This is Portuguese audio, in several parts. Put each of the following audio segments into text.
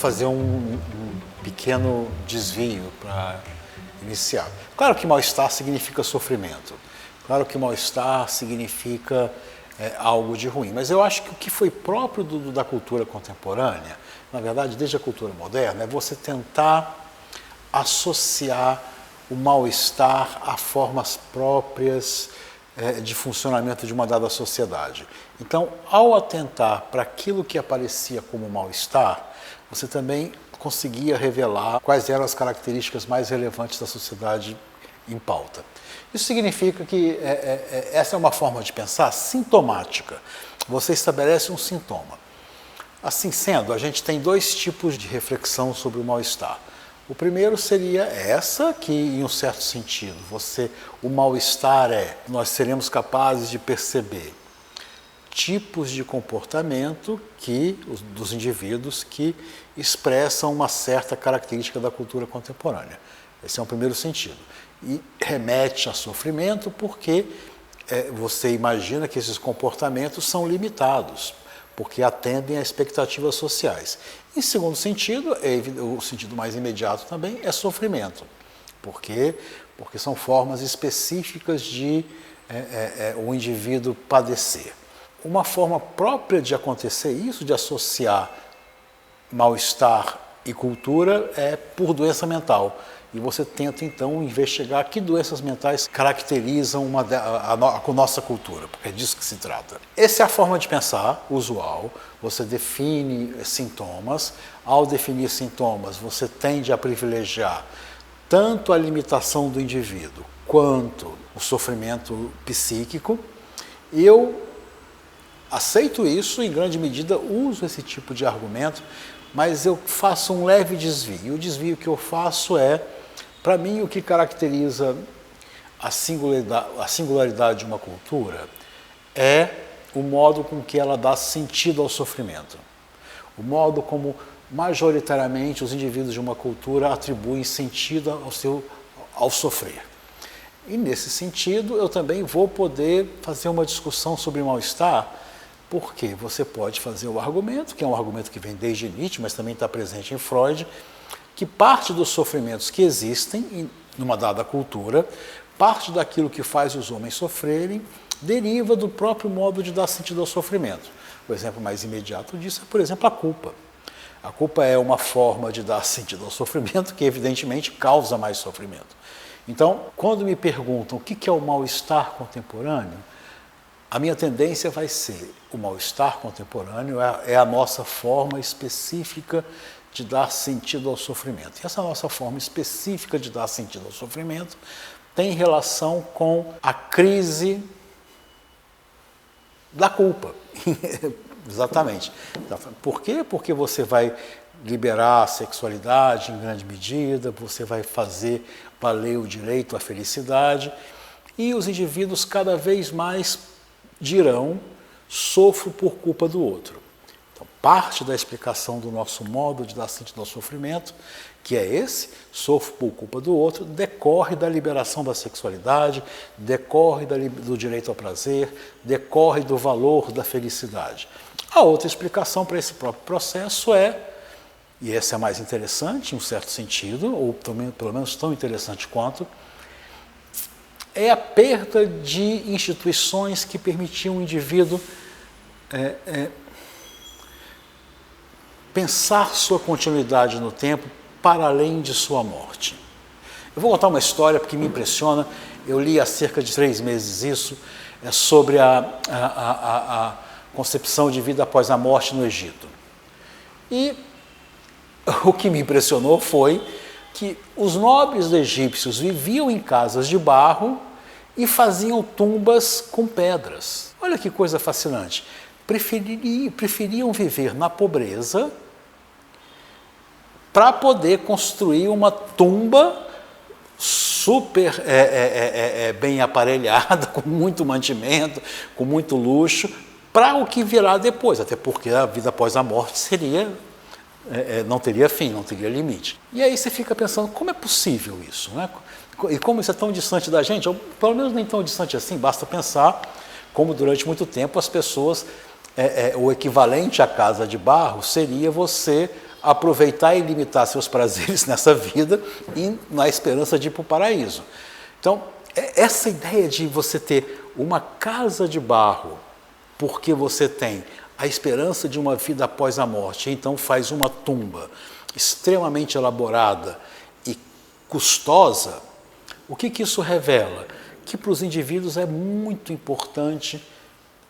fazer um pequeno desvio para iniciar. Claro que mal-estar significa sofrimento. Claro que mal-estar significa algo de ruim. Mas eu acho que o que foi próprio da cultura contemporânea, na verdade, desde a cultura moderna, é você tentar associar o mal-estar a formas próprias de funcionamento de uma dada sociedade. Então, ao atentar para aquilo que aparecia como mal-estar, você também conseguia revelar quais eram as características mais relevantes da sociedade em pauta. Isso significa que essa é uma forma de pensar sintomática. Você estabelece um sintoma. Assim sendo, a gente tem dois tipos de reflexão sobre o mal-estar. O primeiro seria essa, que em um certo sentido, o mal-estar nós seremos capazes de perceber tipos de comportamento dos indivíduos que expressam uma certa característica da cultura contemporânea. Esse é um primeiro sentido. E remete a sofrimento porque você imagina que esses comportamentos são limitados, porque atendem a expectativas sociais. Em segundo sentido, o sentido mais imediato também é sofrimento, porque são formas específicas de o indivíduo padecer. Uma forma própria de acontecer isso, de associar mal-estar e cultura, é por doença mental. E você tenta, então, investigar que doenças mentais caracterizam a nossa cultura, porque é disso que se trata. Essa é a forma de pensar usual. Você define sintomas. Ao definir sintomas, você tende a privilegiar tanto a limitação do indivíduo quanto o sofrimento psíquico. Eu aceito isso, em grande medida, uso esse tipo de argumento, mas eu faço um leve desvio. O desvio que eu faço para mim, o que caracteriza a singularidade de uma cultura é o modo com que ela dá sentido ao sofrimento. O modo como, majoritariamente, os indivíduos de uma cultura atribuem sentido ao sofrer. E, nesse sentido, eu também vou poder fazer uma discussão sobre mal-estar, porque você pode fazer o argumento, que é um argumento que vem desde Nietzsche, mas também está presente em Freud, que parte dos sofrimentos que existem numa dada cultura, parte daquilo que faz os homens sofrerem, deriva do próprio modo de dar sentido ao sofrimento. O exemplo mais imediato disso é, por exemplo, a culpa. A culpa é uma forma de dar sentido ao sofrimento que, evidentemente, causa mais sofrimento. Então, quando me perguntam o que é o mal-estar contemporâneo, a minha tendência vai ser: o mal-estar contemporâneo é a nossa forma específica de dar sentido ao sofrimento. E essa nossa forma específica de dar sentido ao sofrimento tem relação com a crise da culpa. Exatamente. Por quê? Porque você vai liberar a sexualidade em grande medida, você vai fazer valer o direito à felicidade, e os indivíduos cada vez mais dirão: sofro por culpa do outro. Então, parte da explicação do nosso modo de dar sentido ao sofrimento, que é esse, sofro por culpa do outro, decorre da liberação da sexualidade, decorre do direito ao prazer, decorre do valor da felicidade. A outra explicação para esse próprio processo e essa é mais interessante, em um certo sentido, ou também, pelo menos tão interessante quanto, é a perda de instituições que permitiam o indivíduo pensar sua continuidade no tempo para além de sua morte. Eu vou contar uma história porque me impressiona. Eu li há cerca de 3 meses isso, sobre a concepção de vida após a morte no Egito. E o que me impressionou foi que os nobres egípcios viviam em casas de barro e faziam tumbas com pedras. Olha que coisa fascinante. Preferiam viver na pobreza para poder construir uma tumba super bem aparelhada, com muito mantimento, com muito luxo, para o que virá depois, até porque a vida após a morte não teria fim, não teria limite. E aí você fica pensando, como é possível isso, né? E como isso é tão distante da gente, ou pelo menos nem tão distante assim, basta pensar como durante muito tempo as pessoas, o equivalente à casa de barro seria você aproveitar e limitar seus prazeres nessa vida e na esperança de ir para o paraíso. Então, essa ideia de você ter uma casa de barro, porque você tem a esperança de uma vida após a morte, então faz uma tumba extremamente elaborada e custosa, o que isso revela? Que para os indivíduos é muito importante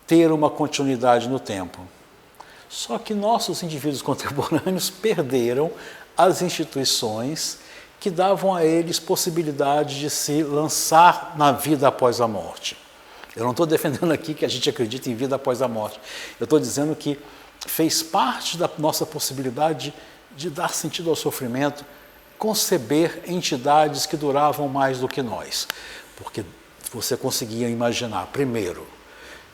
ter uma continuidade no tempo. Só que nossos indivíduos contemporâneos perderam as instituições que davam a eles possibilidade de se lançar na vida após a morte. Eu não estou defendendo aqui que a gente acredite em vida após a morte. Eu estou dizendo que fez parte da nossa possibilidade de dar sentido ao sofrimento, conceber entidades que duravam mais do que nós. Porque você conseguia imaginar, primeiro,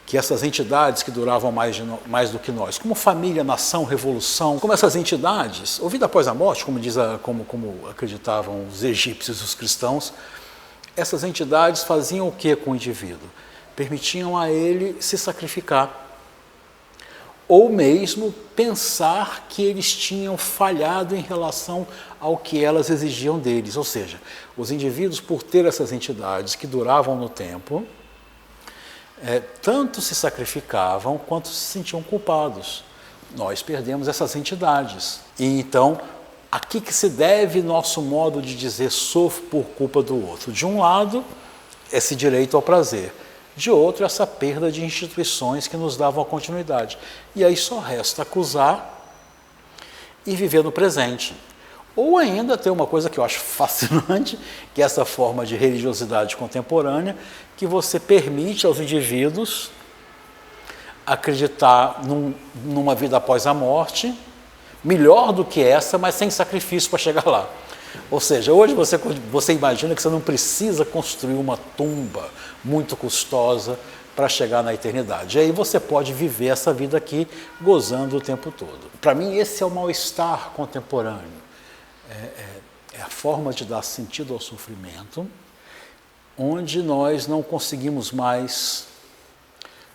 que essas entidades que duravam mais do que nós, como família, nação, revolução, como essas entidades, ou vida após a morte, como acreditavam os egípcios e os cristãos, essas entidades faziam o que com o indivíduo? Permitiam a ele se sacrificar, ou mesmo pensar que eles tinham falhado em relação ao que elas exigiam deles. Ou seja, os indivíduos, por ter essas entidades que duravam no tempo, tanto se sacrificavam quanto se sentiam culpados. Nós perdemos essas entidades. E então, a que se deve nosso modo de dizer sofro por culpa do outro? De um lado, esse direito ao prazer. De outro, essa perda de instituições que nos davam a continuidade. E aí só resta acusar e viver no presente. Ou ainda tem uma coisa que eu acho fascinante, que é essa forma de religiosidade contemporânea, que você permite aos indivíduos acreditar numa vida após a morte, melhor do que essa, mas sem sacrifício para chegar lá. Ou seja, hoje você imagina que você não precisa construir uma tumba muito custosa para chegar na eternidade. E aí você pode viver essa vida aqui gozando o tempo todo. Para mim, esse é o mal-estar contemporâneo. É a forma de dar sentido ao sofrimento, onde nós não conseguimos mais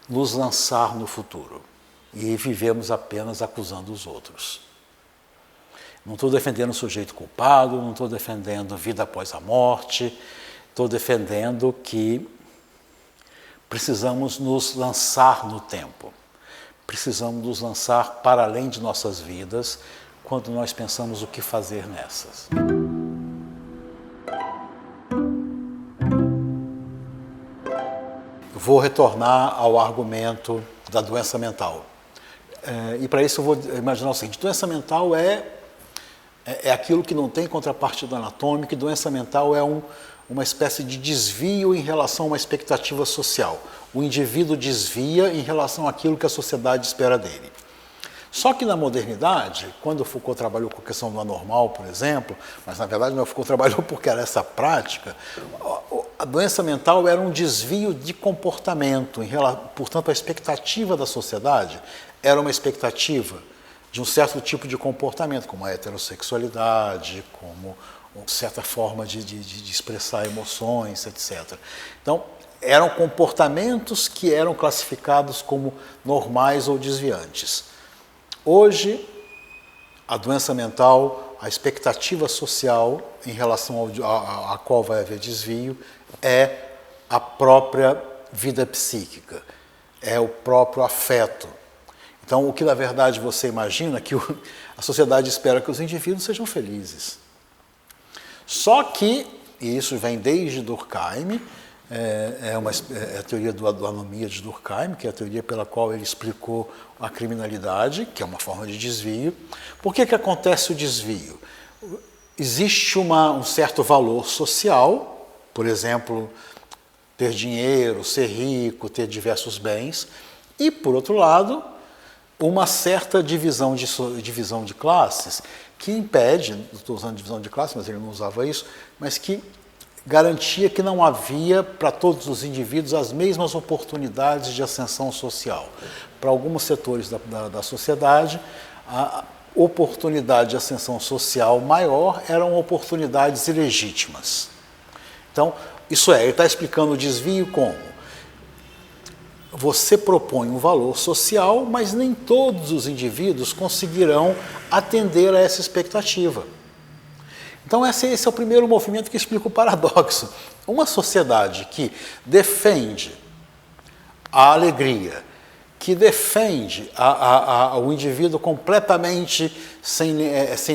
nos lançar no futuro e vivemos apenas acusando os outros. Não estou defendendo o sujeito culpado, não estou defendendo vida após a morte, estou defendendo que precisamos nos lançar no tempo, precisamos nos lançar para além de nossas vidas quando nós pensamos o que fazer nessas. Vou retornar ao argumento da doença mental. E para isso eu vou imaginar o seguinte: doença mental é aquilo que não tem contrapartida anatômica, e doença mental é uma espécie de desvio em relação a uma expectativa social. O indivíduo desvia em relação àquilo que a sociedade espera dele. Só que na modernidade, quando Foucault trabalhou com a questão do anormal, por exemplo, mas na verdade não, Foucault trabalhou porque era essa prática, a doença mental era um desvio de comportamento, portanto a expectativa da sociedade era uma expectativa de um certo tipo de comportamento, como a heterossexualidade, como certa forma de expressar emoções, etc. Então, eram comportamentos que eram classificados como normais ou desviantes. Hoje, a doença mental, a expectativa social em relação a qual vai haver desvio é a própria vida psíquica, é o próprio afeto. Então, o que na verdade você imagina é que a sociedade espera que os indivíduos sejam felizes. Só que, e isso vem desde Durkheim, é a teoria do anomia de Durkheim, que é a teoria pela qual ele explicou a criminalidade, que é uma forma de desvio. Por que acontece o desvio? Existe um certo valor social, por exemplo, ter dinheiro, ser rico, ter diversos bens, e, por outro lado, uma certa divisão de classes que impede, estou usando divisão de classes, mas ele não usava isso, mas que garantia que não havia para todos os indivíduos as mesmas oportunidades de ascensão social. Para alguns setores da sociedade, a oportunidade de ascensão social maior eram oportunidades ilegítimas. Então, isso ele está explicando o desvio como? você propõe um valor social, mas nem todos os indivíduos conseguirão atender a essa expectativa. Então esse é o primeiro movimento que explica o paradoxo. Uma sociedade que defende a alegria, que defende o indivíduo completamente sem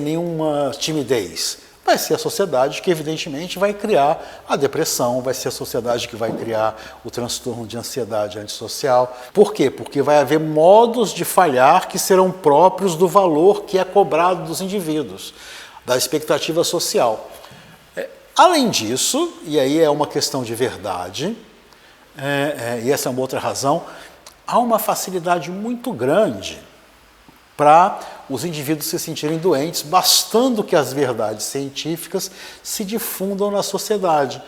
nenhuma timidez, vai ser a sociedade que, evidentemente, vai criar a depressão, vai ser a sociedade que vai criar o transtorno de ansiedade antissocial. Por quê? Porque vai haver modos de falhar que serão próprios do valor que é cobrado dos indivíduos, da expectativa social. Além disso, e aí é uma questão de verdade, e essa é uma outra razão, há uma facilidade muito grande para os indivíduos se sentirem doentes, bastando que as verdades científicas se difundam na sociedade,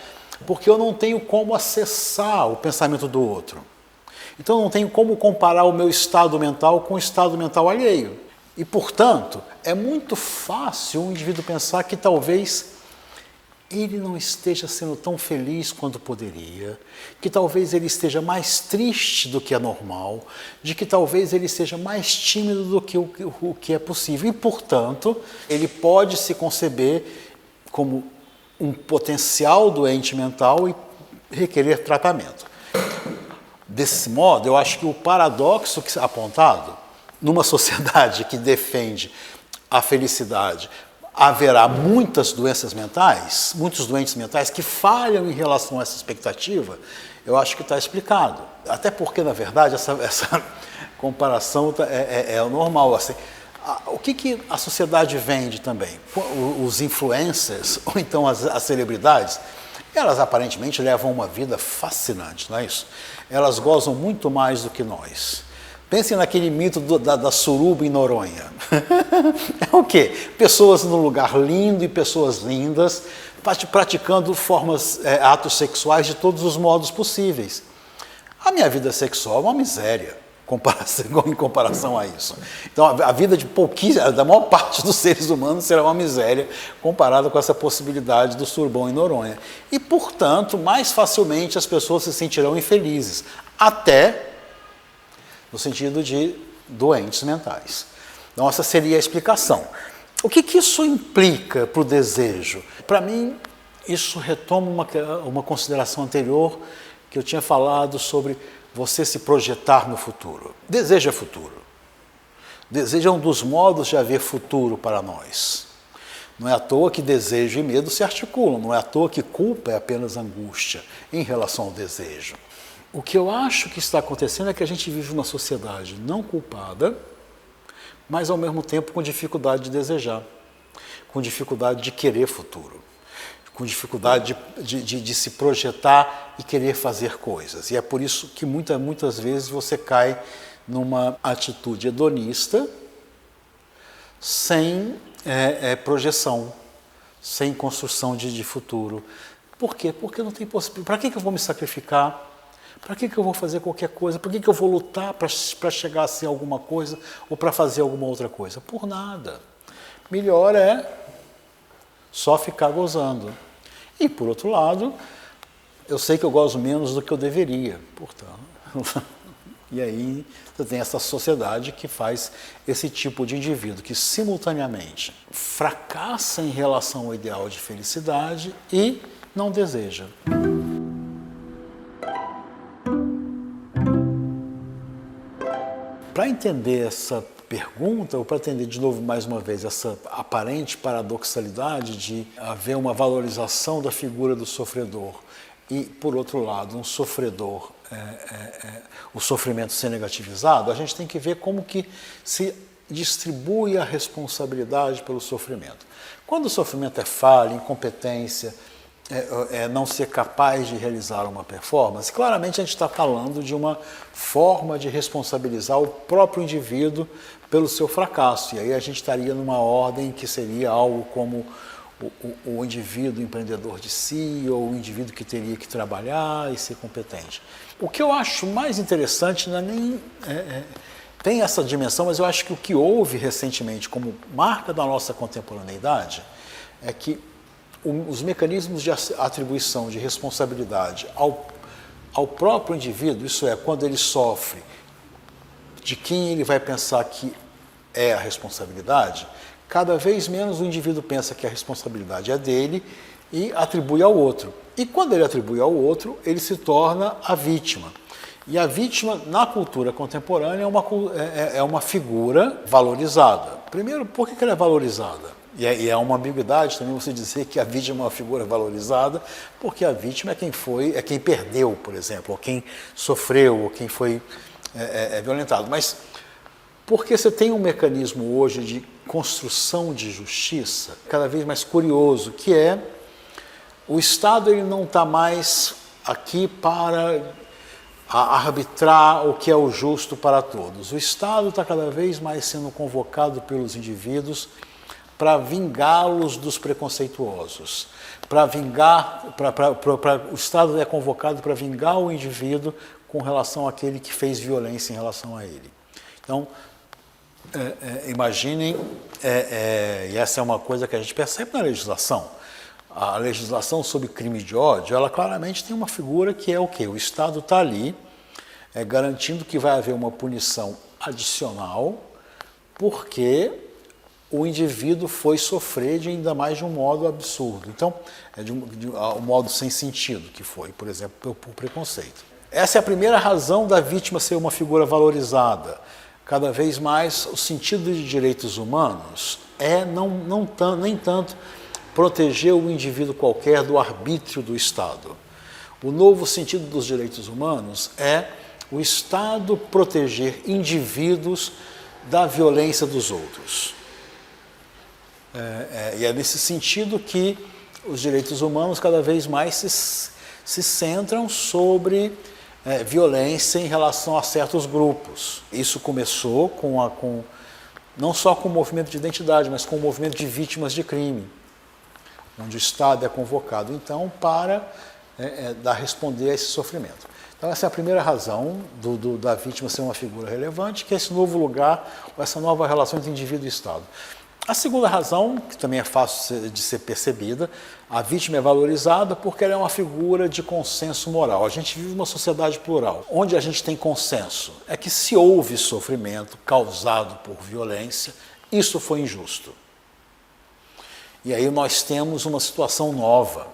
porque eu não tenho como acessar o pensamento do outro. Então eu não tenho como comparar o meu estado mental com o estado mental alheio. E, portanto, é muito fácil um indivíduo pensar que talvez ele não esteja sendo tão feliz quanto poderia, que talvez ele esteja mais triste do que é normal, de que talvez ele seja mais tímido do que o que é possível. E, portanto, ele pode se conceber como um potencial doente mental e requerer tratamento. Desse modo, eu acho que o paradoxo que é apontado numa sociedade que defende a felicidade, haverá muitas doenças mentais, muitos doentes mentais que falham em relação a essa expectativa, eu acho que está explicado. Até porque, na verdade, essa comparação é normal. Assim, o que a sociedade vende também? Os influencers, ou então as celebridades, elas aparentemente levam uma vida fascinante, não é isso? Elas gozam muito mais do que nós. Pensem naquele mito da suruba em Noronha. É o quê? Pessoas num lugar lindo e pessoas lindas, praticando atos sexuais de todos os modos possíveis. A minha vida sexual é uma miséria em comparação a isso. Então a vida da maior parte dos seres humanos será uma miséria comparada com essa possibilidade do surubão em Noronha. E, portanto, mais facilmente as pessoas se sentirão infelizes, até no sentido de doentes mentais. Então, essa seria a explicação. O que isso implica para o desejo? Para mim, isso retoma uma consideração anterior que eu tinha falado sobre você se projetar no futuro. Desejo é futuro. Desejo é um dos modos de haver futuro para nós. Não é à toa que desejo e medo se articulam, não é à toa que culpa é apenas angústia em relação ao desejo. O que eu acho que está acontecendo é que a gente vive uma sociedade não culpada, mas ao mesmo tempo com dificuldade de desejar, com dificuldade de querer futuro, com dificuldade de se projetar e querer fazer coisas. E é por isso que muitas vezes você cai numa atitude hedonista, sem projeção, sem construção de futuro. Por quê? Porque não tem possibilidade. Para que eu vou me sacrificar? Para que eu vou fazer qualquer coisa? Por que eu vou lutar para chegar a ser alguma coisa ou para fazer alguma outra coisa? Por nada. Melhor é só ficar gozando. E, por outro lado, eu sei que eu gozo menos do que eu deveria. Portanto, e aí você tem essa sociedade que faz esse tipo de indivíduo que simultaneamente fracassa em relação ao ideal de felicidade e não deseja. Para entender essa pergunta, ou para entender de novo mais uma vez essa aparente paradoxalidade de haver uma valorização da figura do sofredor e, por outro lado, um sofredor, o sofrimento ser negativizado, a gente tem que ver como que se distribui a responsabilidade pelo sofrimento. Quando o sofrimento é falha, incompetência, não ser capaz de realizar uma performance, claramente a gente está falando de uma forma de responsabilizar o próprio indivíduo pelo seu fracasso. E aí a gente estaria numa ordem que seria algo como o indivíduo empreendedor de si, ou o indivíduo que teria que trabalhar e ser competente. O que eu acho mais interessante não é nem... tem essa dimensão, mas eu acho que o que houve recentemente como marca da nossa contemporaneidade é que os mecanismos de atribuição de responsabilidade ao ao próprio indivíduo, isso é, quando ele sofre, de quem ele vai pensar que é a responsabilidade, cada vez menos o indivíduo pensa que a responsabilidade é dele e atribui ao outro. E quando ele atribui ao outro, ele se torna a vítima. E a vítima, na cultura contemporânea, é uma figura valorizada. Primeiro, por que ela é valorizada? E é uma ambiguidade também você dizer que a vítima é uma figura valorizada, porque a vítima é quem perdeu, por exemplo, ou quem sofreu, ou quem foi violentado. Mas porque você tem um mecanismo hoje de construção de justiça cada vez mais curioso, que é o Estado ele não está mais aqui para arbitrar o que é o justo para todos. O Estado está cada vez mais sendo convocado pelos indivíduos para vingá-los dos preconceituosos, o Estado é convocado para vingar o indivíduo com relação àquele que fez violência em relação a ele. Então, imaginem, e essa é uma coisa que a gente percebe na legislação, a legislação sobre crime de ódio, ela claramente tem uma figura que é o quê? O Estado está ali garantindo que vai haver uma punição adicional porque o indivíduo foi sofrer de ainda mais de um modo absurdo. Então, um modo sem sentido que foi, por exemplo, por preconceito. Essa é a primeira razão da vítima ser uma figura valorizada. Cada vez mais o sentido de direitos humanos é nem tanto proteger o indivíduo qualquer do arbítrio do Estado. O novo sentido dos direitos humanos é o Estado proteger indivíduos da violência dos outros. E é nesse sentido que os direitos humanos cada vez mais se centram sobre violência em relação a certos grupos. Isso começou não só com o movimento de identidade, mas com o movimento de vítimas de crime, onde o Estado é convocado, então, para responder a esse sofrimento. Então, essa é a primeira razão da vítima ser uma figura relevante, que é esse novo lugar, essa nova relação entre indivíduo e Estado. A segunda razão, que também é fácil de ser percebida, a vítima é valorizada porque ela é uma figura de consenso moral. A gente vive uma sociedade plural, onde a gente tem consenso. É que se houve sofrimento causado por violência, isso foi injusto. E aí nós temos uma situação nova,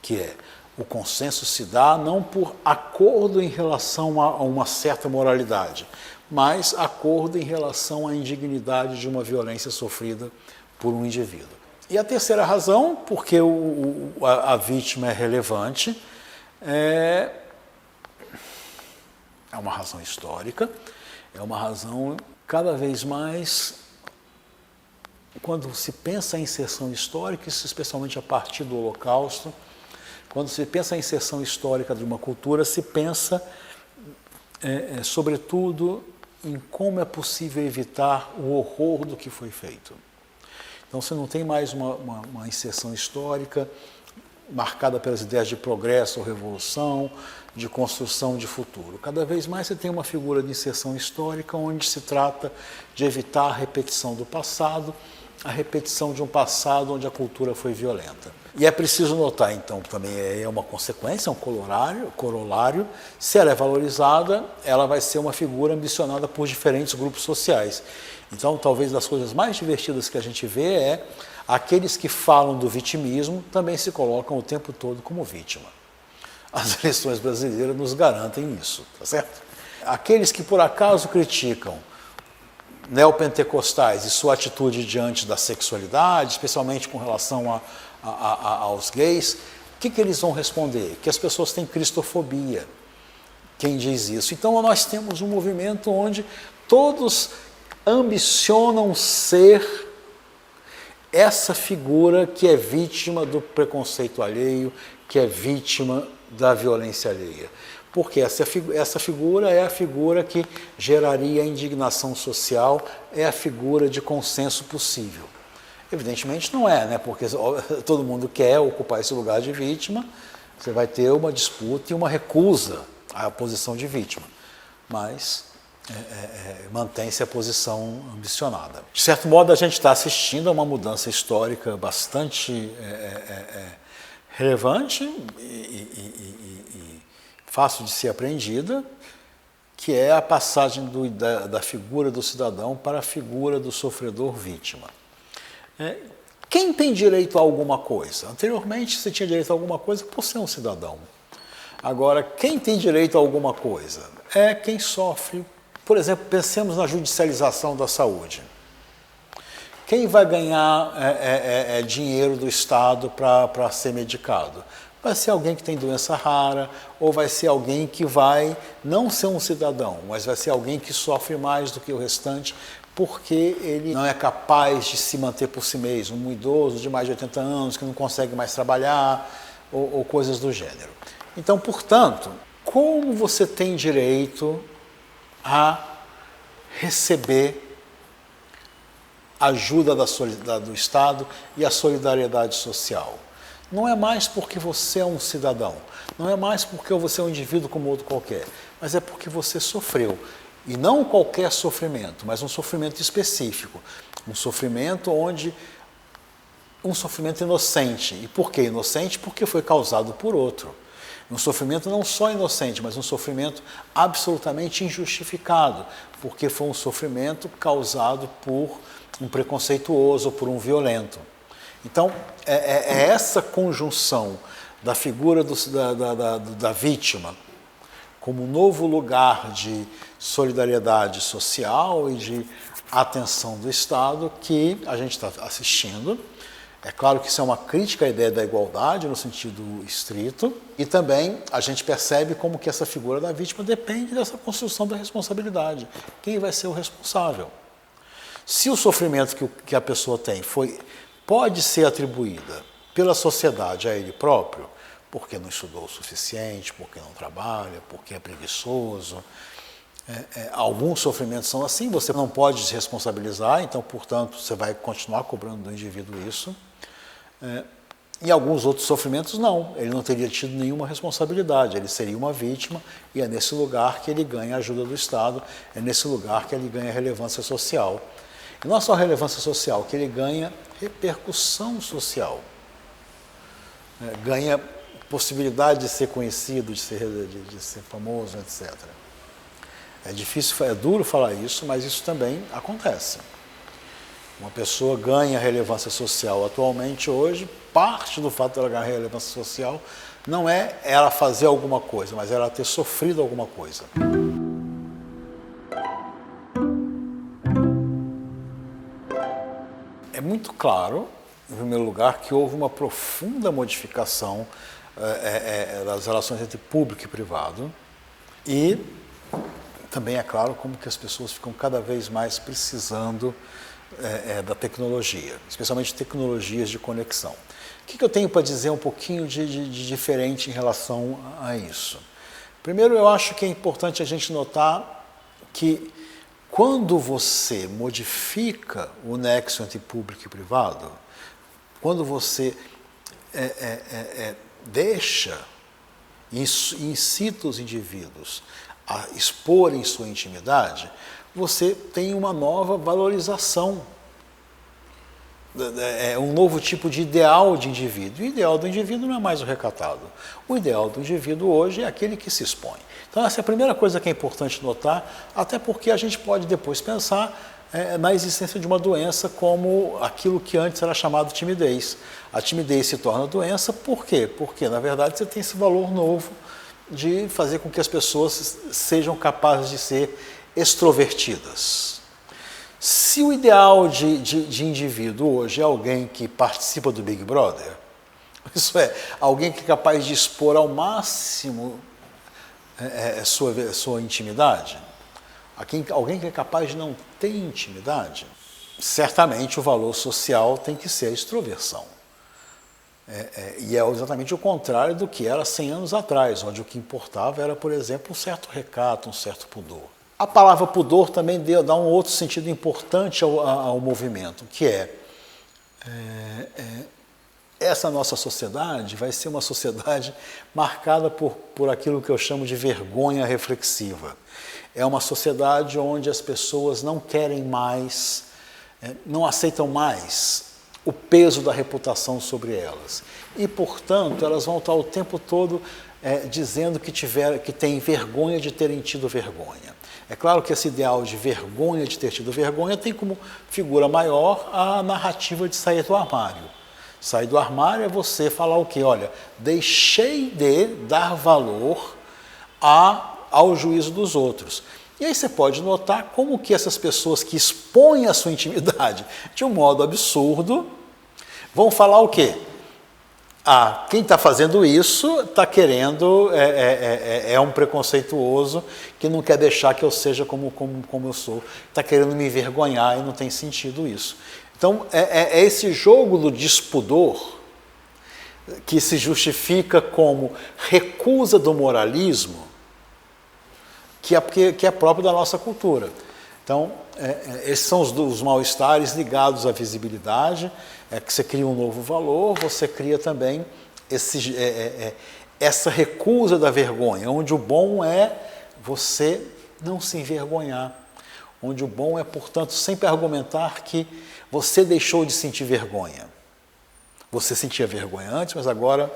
que é o consenso se dá não por acordo em relação a uma certa moralidade, mas acordo em relação à indignidade de uma violência sofrida por um indivíduo. E a terceira razão, porque a vítima é relevante, é uma razão histórica, é uma razão cada vez mais, quando se pensa em inserção histórica, isso especialmente a partir do Holocausto, quando se pensa em inserção histórica de uma cultura, se pensa, sobretudo, em como é possível evitar o horror do que foi feito. Então, você não tem mais uma inserção histórica marcada pelas ideias de progresso ou revolução, de construção de futuro. Cada vez mais você tem uma figura de inserção histórica onde se trata de evitar a repetição do passado, a repetição de um passado onde a cultura foi violenta. E é preciso notar, então, também é uma consequência, um corolário, se ela é valorizada, ela vai ser uma figura ambicionada por diferentes grupos sociais. Então, talvez das coisas mais divertidas que a gente vê é aqueles que falam do vitimismo também se colocam o tempo todo como vítima. As eleições brasileiras nos garantem isso, tá certo? Aqueles que por acaso criticam neopentecostais e sua atitude diante da sexualidade, especialmente com relação aos gays, o que eles vão responder? Que as pessoas têm cristofobia. Quem diz isso? Então nós temos um movimento onde todos ambicionam ser essa figura que é vítima do preconceito alheio, que é vítima da violência alheia. Porque essa figura é a figura que geraria indignação social, é a figura de consenso possível. Evidentemente não é, né? Porque todo mundo quer ocupar esse lugar de vítima, você vai ter uma disputa e uma recusa à posição de vítima. Mas mantém-se a posição ambicionada. De certo modo, a gente está assistindo a uma mudança histórica bastante relevante e fácil de ser apreendida, que é a passagem da figura do cidadão para a figura do sofredor vítima. Quem tem direito a alguma coisa? Anteriormente você tinha direito a alguma coisa por ser um cidadão. Agora, quem tem direito a alguma coisa é quem sofre. Por exemplo, pensemos na judicialização da saúde. Quem vai ganhar dinheiro do Estado para ser medicado? Vai ser alguém que tem doença rara, ou vai ser alguém que vai não ser um cidadão, mas vai ser alguém que sofre mais do que o restante, porque ele não é capaz de se manter por si mesmo, um idoso de mais de 80 anos que não consegue mais trabalhar, ou coisas do gênero. Então, portanto, como você tem direito a receber ajuda do Estado e a solidariedade social? Não é mais porque você é um cidadão, não é mais porque você é um indivíduo como outro qualquer, mas é porque você sofreu. E não qualquer sofrimento, mas um sofrimento específico. Um sofrimento um sofrimento inocente. E por que inocente? Porque foi causado por outro. Um sofrimento não só inocente, mas um sofrimento absolutamente injustificado, porque foi um sofrimento causado por um preconceituoso, por um violento. Então, é essa conjunção da figura da vítima como um novo lugar de solidariedade social e de atenção do Estado que a gente está assistindo. É claro que isso é uma crítica à ideia da igualdade no sentido estrito, e também a gente percebe como que essa figura da vítima depende dessa construção da responsabilidade. Quem vai ser o responsável? Se o sofrimento que a pessoa tem pode ser atribuída pela sociedade a ele próprio, porque não estudou o suficiente, porque não trabalha, porque é preguiçoso. Alguns sofrimentos são assim, você não pode se responsabilizar, então, portanto, você vai continuar cobrando do indivíduo isso. E alguns outros sofrimentos não, ele não teria tido nenhuma responsabilidade, ele seria uma vítima e é nesse lugar que ele ganha a ajuda do Estado, é nesse lugar que ele ganha relevância social. E não só relevância social, que ele ganha repercussão social, ganha possibilidade de ser conhecido, de ser famoso, etc. É difícil, é duro falar isso, mas isso também acontece. Uma pessoa ganha relevância social atualmente hoje, parte do fato dela ganhar relevância social não é ela fazer alguma coisa, mas ela ter sofrido alguma coisa. É muito claro, em primeiro lugar, que houve uma profunda modificação das relações entre público e privado, e também é claro como que as pessoas ficam cada vez mais precisando da tecnologia, especialmente tecnologias de conexão. O que eu tenho para dizer um pouquinho de diferente em relação a isso? Primeiro, eu acho que é importante a gente notar que quando você modifica o nexo entre público e privado, quando você deixa e incita os indivíduos a exporem sua intimidade, você tem uma nova valorização, um novo tipo de ideal de indivíduo. O ideal do indivíduo não é mais o recatado. O ideal do indivíduo hoje é aquele que se expõe. Então essa é a primeira coisa que é importante notar, até porque a gente pode depois pensar na existência de uma doença como aquilo que antes era chamado timidez. A timidez se torna doença por quê? Porque, na verdade, você tem esse valor novo de fazer com que as pessoas sejam capazes de ser extrovertidas. Se o ideal de indivíduo hoje é alguém que participa do Big Brother, isso é, alguém que é capaz de expor ao máximo sua intimidade, alguém que é capaz de não ter intimidade, certamente o valor social tem que ser a extroversão. E é exatamente o contrário do que era 100 anos atrás, onde o que importava era, por exemplo, um certo recato, um certo pudor. A palavra pudor também dá um outro sentido importante ao movimento, que essa nossa sociedade vai ser uma sociedade marcada por aquilo que eu chamo de vergonha reflexiva. É uma sociedade onde as pessoas não querem mais, não aceitam mais o peso da reputação sobre elas. E, portanto, elas vão estar o tempo todo dizendo que tem vergonha de terem tido vergonha. É claro que esse ideal de vergonha de ter tido vergonha tem como figura maior a narrativa de sair do armário. Sair do armário é você falar o quê? Olha, deixei de dar valor ao juízo dos outros. E aí você pode notar como que essas pessoas que expõem a sua intimidade de um modo absurdo vão falar o quê? Quem está fazendo isso está querendo, é um preconceituoso que não quer deixar que eu seja como eu sou, está querendo me envergonhar e não tem sentido isso. Então, é esse jogo do despudor que se justifica como recusa do moralismo que é próprio da nossa cultura. Então, esses são os mal-estares ligados à visibilidade, que você cria um novo valor, você cria também essa recusa da vergonha, onde o bom é você não se envergonhar, onde o bom é, portanto, sempre argumentar que você deixou de sentir vergonha. Você sentia vergonha antes, mas agora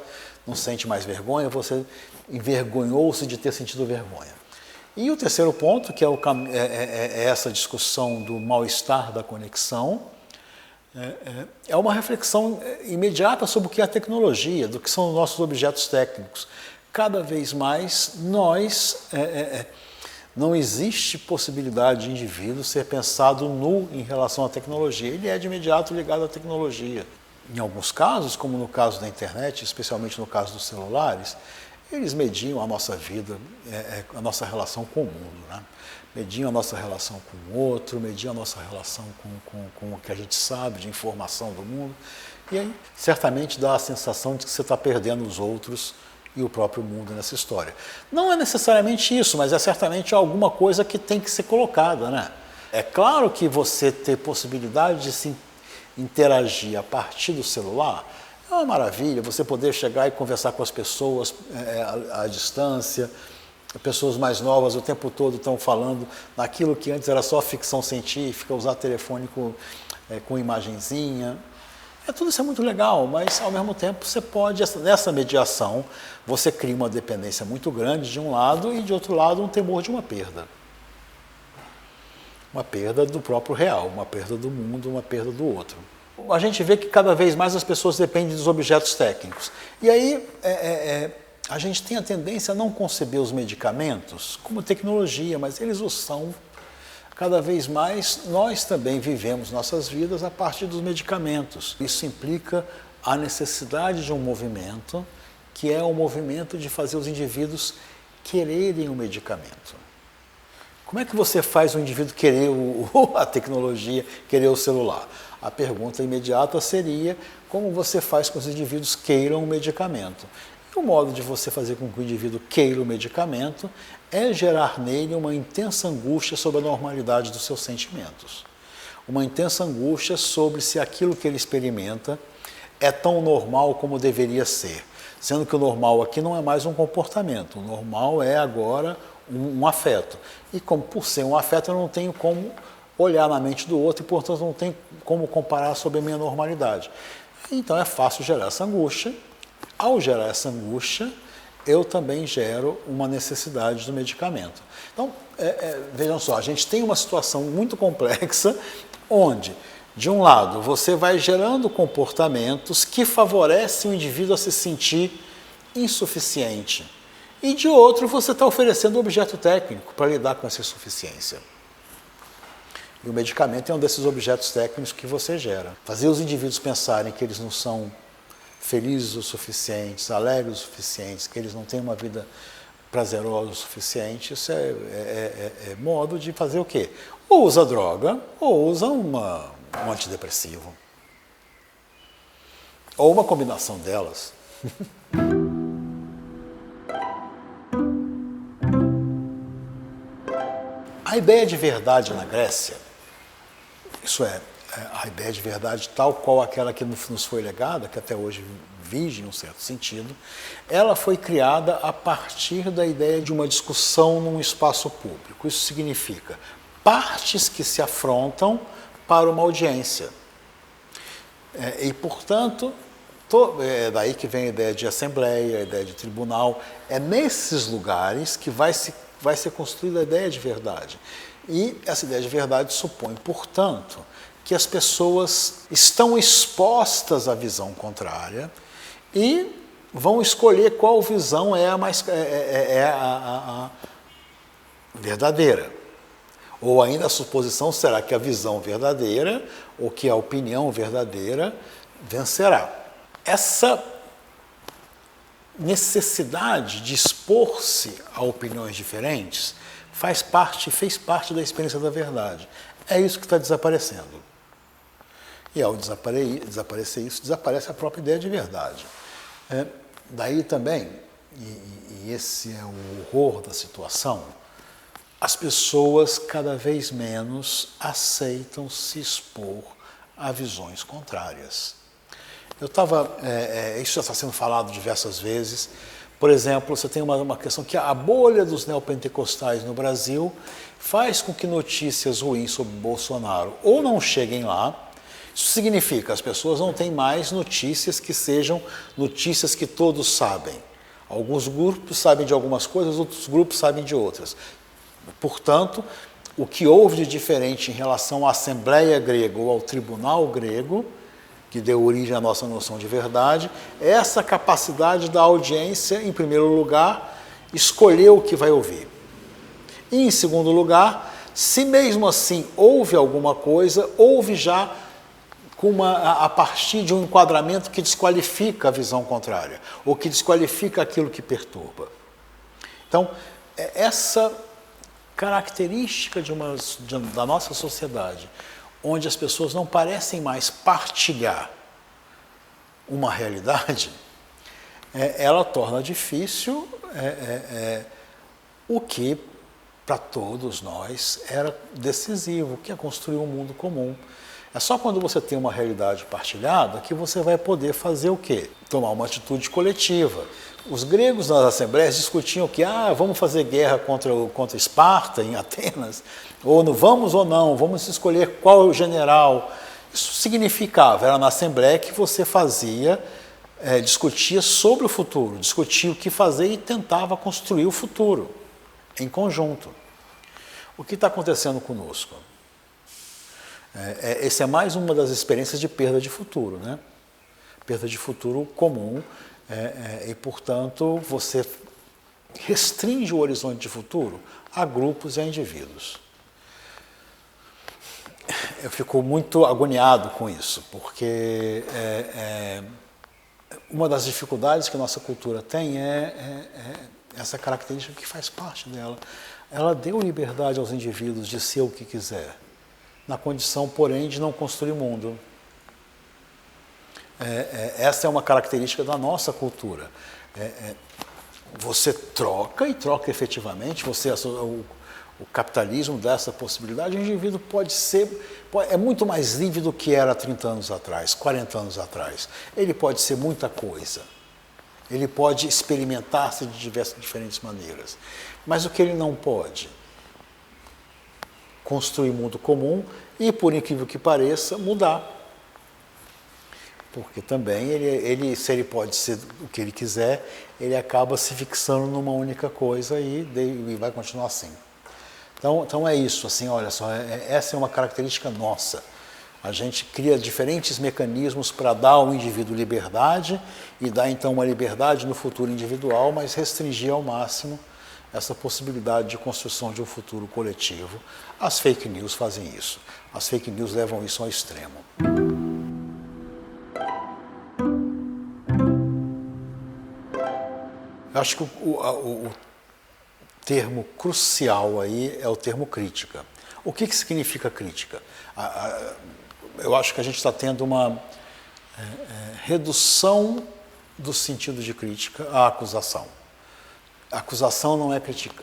não sente mais vergonha, você envergonhou-se de ter sentido vergonha. E o terceiro ponto, que é essa discussão do mal-estar da conexão, é uma reflexão imediata sobre o que é a tecnologia, do que são os nossos objetos técnicos. Cada vez mais não existe possibilidade de indivíduo ser pensado nu em relação à tecnologia. Ele é de imediato ligado à tecnologia. Em alguns casos, como no caso da internet, especialmente no caso dos celulares, eles mediam a nossa vida, a nossa relação com o mundo, né? Mediam a nossa relação com o outro, mediam a nossa relação com o que a gente sabe de informação do mundo. E aí, certamente, dá a sensação de que você está perdendo os outros e o próprio mundo nessa história. Não é necessariamente isso, mas é certamente alguma coisa que tem que ser colocada, né? É claro que você ter possibilidade de se interagir a partir do celular é uma maravilha, você poder chegar e conversar com as pessoas à distância. Pessoas mais novas o tempo todo estão falando naquilo que antes era só ficção científica, usar telefone com imagenzinha. Tudo isso é muito legal, mas ao mesmo tempo você pode, nessa mediação, você cria uma dependência muito grande de um lado e de outro lado um temor de uma perda. Uma perda do próprio real, uma perda do mundo, uma perda do outro. A gente vê que cada vez mais as pessoas dependem dos objetos técnicos. E aí a gente tem a tendência a não conceber os medicamentos como tecnologia, mas eles o são. Cada vez mais nós também vivemos nossas vidas a partir dos medicamentos. Isso implica a necessidade de um movimento, que é o movimento de fazer os indivíduos quererem o medicamento. Como é que você faz o indivíduo querer a tecnologia, querer o celular? A pergunta imediata seria como você faz com que os indivíduos queiram o medicamento. E o modo de você fazer com que o indivíduo queira o medicamento é gerar nele uma intensa angústia sobre a normalidade dos seus sentimentos. Uma intensa angústia sobre se aquilo que ele experimenta é tão normal como deveria ser. Sendo que o normal aqui não é mais um comportamento, o normal é agora um afeto. E como por ser um afeto eu não tenho como olhar na mente do outro e, portanto, não tenho como comparar sobre a minha normalidade. Então é fácil gerar essa angústia. Ao gerar essa angústia, eu também gero uma necessidade do medicamento. Então, vejam só, a gente tem uma situação muito complexa onde, de um lado, você vai gerando comportamentos que favorecem o indivíduo a se sentir insuficiente. E, de outro, você está oferecendo um objeto técnico para lidar com essa insuficiência. E o medicamento é um desses objetos técnicos que você gera. Fazer os indivíduos pensarem que eles não são felizes o suficientes, alegres o suficientes, que eles não têm uma vida prazerosa o suficiente, isso é modo de fazer o quê? Ou usa droga, ou usa um antidepressivo. Ou uma combinação delas. A ideia de verdade na Grécia, isso é, a ideia de verdade tal qual aquela que nos foi legada, que até hoje vige em um certo sentido, ela foi criada a partir da ideia de uma discussão num espaço público. Isso significa partes que se afrontam para uma audiência. E, portanto, É daí que vem a ideia de assembleia, a ideia de tribunal. É nesses lugares que vai ser construída a ideia de verdade. E essa ideia de verdade supõe, portanto, que as pessoas estão expostas à visão contrária e vão escolher qual visão é a verdadeira. Ou ainda a suposição será que a visão verdadeira ou que a opinião verdadeira vencerá. Essa necessidade de expor-se a opiniões diferentes fez parte da experiência da verdade. É isso que está desaparecendo. E ao desaparecer isso, desaparece a própria ideia de verdade. Daí também, e esse é o horror da situação, as pessoas cada vez menos aceitam se expor a visões contrárias. Isso já está sendo falado diversas vezes. Por exemplo, você tem uma questão que a bolha dos neopentecostais no Brasil faz com que notícias ruins sobre Bolsonaro ou não cheguem lá. Isso significa que as pessoas não têm mais notícias que sejam notícias que todos sabem. Alguns grupos sabem de algumas coisas, outros grupos sabem de outras. Portanto, o que houve de diferente em relação à Assembleia grega ou ao Tribunal grego, que deu origem à nossa noção de verdade, é essa capacidade da audiência, em primeiro lugar, escolher o que vai ouvir. E, em segundo lugar, se mesmo assim houve alguma coisa, houve já a partir de um enquadramento que desqualifica a visão contrária, ou que desqualifica aquilo que perturba. Então, essa característica da nossa sociedade, onde as pessoas não parecem mais partilhar uma realidade, ela torna difícil o que, para todos nós, era decisivo, que é construir um mundo comum. É só quando você tem uma realidade partilhada que você vai poder fazer o quê? Tomar uma atitude coletiva. Os gregos nas assembleias discutiam que vamos fazer guerra contra Esparta, em Atenas, ou vamos ou não, vamos escolher qual é o general. Isso significava, era na assembleia que você discutia sobre o futuro, discutia o que fazer e tentava construir o futuro, em conjunto. O que está acontecendo conosco? Essa é mais uma das experiências de perda de futuro, né? Perda de futuro comum, e, portanto, você restringe o horizonte de futuro a grupos e a indivíduos. Eu fico muito agoniado com isso, porque uma das dificuldades que a nossa cultura tem é essa característica que faz parte dela. Ela deu liberdade aos indivíduos de ser o que quiser, na condição, porém, de não construir mundo. Essa é uma característica da nossa cultura. Você troca, e troca efetivamente, o capitalismo dá essa possibilidade, o indivíduo é muito mais livre do que era 30 anos atrás, 40 anos atrás. Ele pode ser muita coisa. Ele pode experimentar-se de diferentes maneiras. Mas o que ele não pode? Construir mundo comum e, por incrível que pareça, mudar. Porque também, se ele pode ser o que ele quiser, ele acaba se fixando numa única coisa e vai continuar assim. Então é isso, assim, olha só, essa é uma característica nossa. A gente cria diferentes mecanismos para dar ao indivíduo liberdade e dar então uma liberdade no futuro individual, mas restringir ao máximo essa possibilidade de construção de um futuro coletivo. As fake news fazem isso. As fake news levam isso ao extremo. Eu acho que o termo crucial aí é o termo crítica. O que significa crítica? Eu acho que a gente está tendo uma redução do sentido de crítica à acusação. A acusação não é crítica.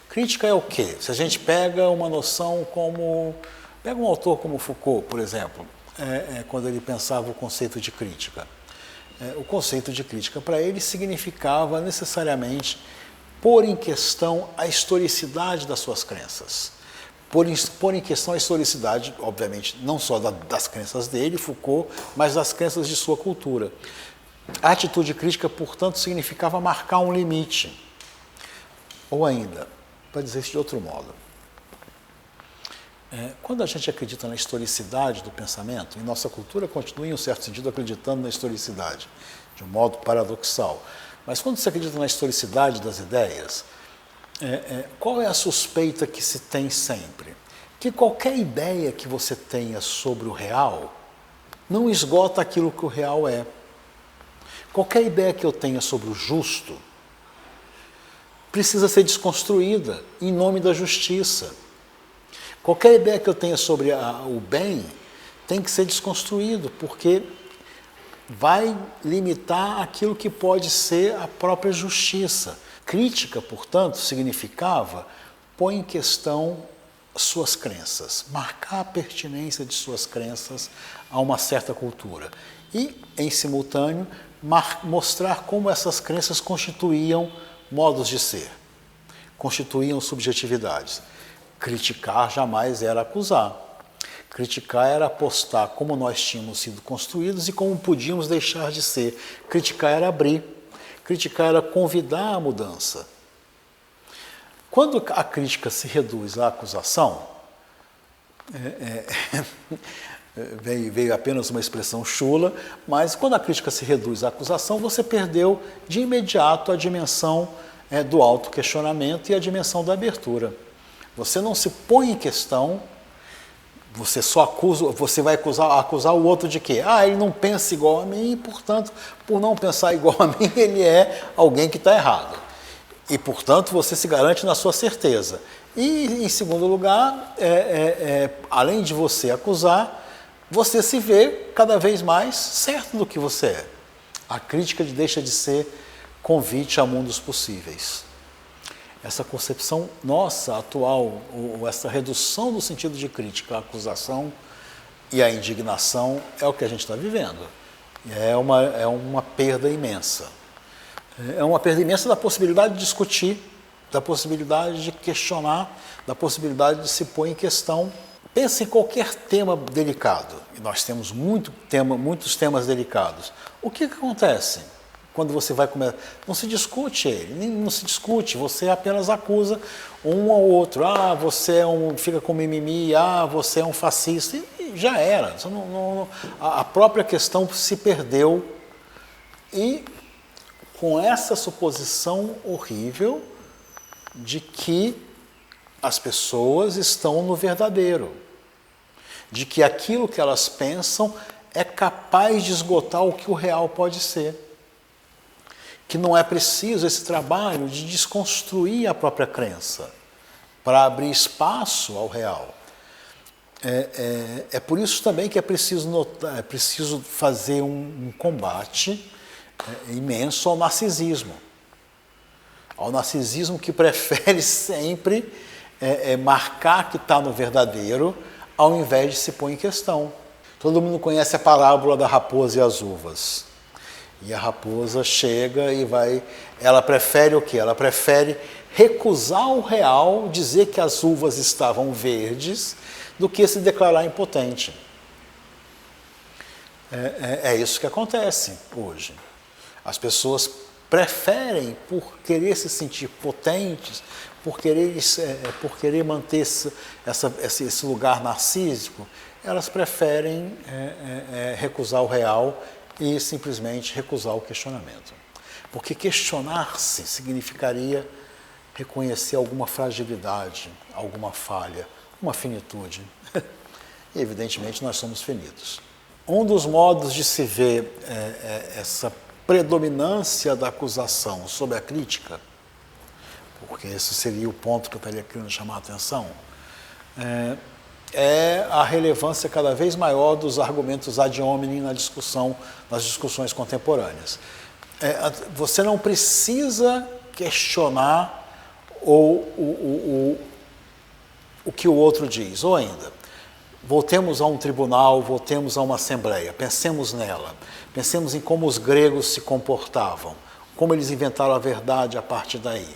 Crítica é o quê? Se a gente pega uma noção como... Pega um autor como Foucault, por exemplo, quando ele pensava o conceito de crítica. O conceito de crítica para ele significava necessariamente pôr em questão a historicidade das suas crenças. pôr em questão a historicidade, obviamente, não só das crenças dele, Foucault, mas das crenças de sua cultura. A atitude crítica, portanto, significava marcar um limite. Ou ainda, para dizer isso de outro modo, quando a gente acredita na historicidade do pensamento, e nossa cultura continua, em um certo sentido, acreditando na historicidade, de um modo paradoxal, mas quando você acredita na historicidade das ideias, qual é a suspeita que se tem sempre? Que qualquer ideia que você tenha sobre o real não esgota aquilo que o real é. Qualquer ideia que eu tenha sobre o justo precisa ser desconstruída em nome da justiça. Qualquer ideia que eu tenha sobre o bem tem que ser desconstruído, porque vai limitar aquilo que pode ser a própria justiça. Crítica, portanto, significava pôr em questão suas crenças, marcar a pertinência de suas crenças a uma certa cultura e, em simultâneo, mostrar como essas crenças constituíam modos de ser, constituíam subjetividades. Criticar jamais era acusar. Criticar era apostar como nós tínhamos sido construídos e como podíamos deixar de ser. Criticar era abrir. Criticar era convidar a mudança. Quando a crítica se reduz à acusação, veio apenas uma expressão chula, mas quando a crítica se reduz à acusação, você perdeu de imediato a dimensão do autoquestionamento e a dimensão da abertura. Você não se põe em questão, você só acusa, você vai acusar o outro de quê? Ele não pensa igual a mim e, portanto, por não pensar igual a mim, ele é alguém que está errado. E, portanto, você se garante na sua certeza. E, em segundo lugar, além de você acusar, você se vê cada vez mais certo do que você é. A crítica deixa de ser convite a mundos possíveis. Essa concepção nossa atual, ou essa redução do sentido de crítica à acusação e à indignação é o que a gente está vivendo. É uma perda imensa. É uma perda imensa da possibilidade de discutir, da possibilidade de questionar, da possibilidade de se pôr em questão. Pense em qualquer tema delicado, e nós temos muitos temas delicados. O que acontece? Quando você vai começar, não se discute ele, não se discute, você apenas acusa um ao outro. Você fica com mimimi, você é um fascista, e já era. A própria questão se perdeu e com essa suposição horrível de que as pessoas estão no verdadeiro, de que aquilo que elas pensam é capaz de esgotar o que o real pode ser. Que não é preciso esse trabalho de desconstruir a própria crença para abrir espaço ao real. É por isso também que é preciso fazer um combate imenso ao narcisismo. Ao narcisismo que prefere sempre marcar que está no verdadeiro, ao invés de se pôr em questão. Todo mundo conhece a parábola da raposa e as uvas. E a raposa chega ela prefere o quê? Ela prefere recusar o real, dizer que as uvas estavam verdes, do que se declarar impotente. É isso que acontece hoje. As pessoas preferem, por querer se sentir potentes, por querer manter esse lugar narcísico, elas preferem recusar o real e simplesmente recusar o questionamento. Porque questionar-se significaria reconhecer alguma fragilidade, alguma falha, uma finitude. E, evidentemente, nós somos finitos. Um dos modos de se ver essa predominância da acusação sobre a crítica, porque esse seria o ponto que eu estaria querendo chamar a atenção, é a relevância cada vez maior dos argumentos ad hominem nas discussões contemporâneas. Você não precisa questionar o que o outro diz, ou ainda, voltemos a um tribunal, voltemos a uma assembleia, pensemos nela, pensemos em como os gregos se comportavam, como eles inventaram a verdade a partir daí.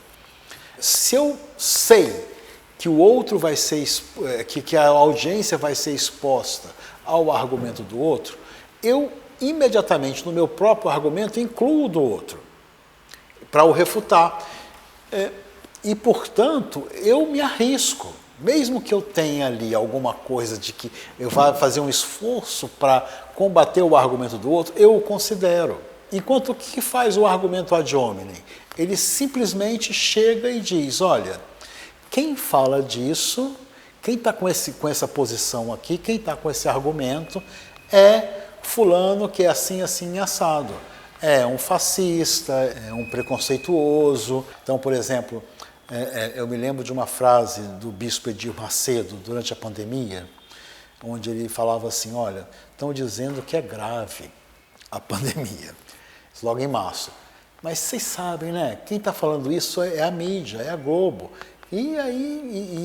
Se eu sei que o outro vai ser, que a audiência vai ser exposta ao argumento do outro, eu imediatamente no meu próprio argumento incluo o do outro, para o refutar. E, portanto, eu me arrisco, mesmo que eu tenha ali alguma coisa de que eu vá fazer um esforço para combater o argumento do outro, eu o considero. Enquanto o que faz o argumento ad hominem? Ele simplesmente chega e diz, olha, quem fala disso, quem está com essa posição aqui, quem está com esse argumento, é fulano que é assim, assim, assado. É um fascista, é um preconceituoso. Então, por exemplo, eu me lembro de uma frase do bispo Edir Macedo, durante a pandemia, onde ele falava assim, olha, estão dizendo que é grave a pandemia, logo em março. Mas vocês sabem, né? Quem está falando isso é a mídia, é a Globo. E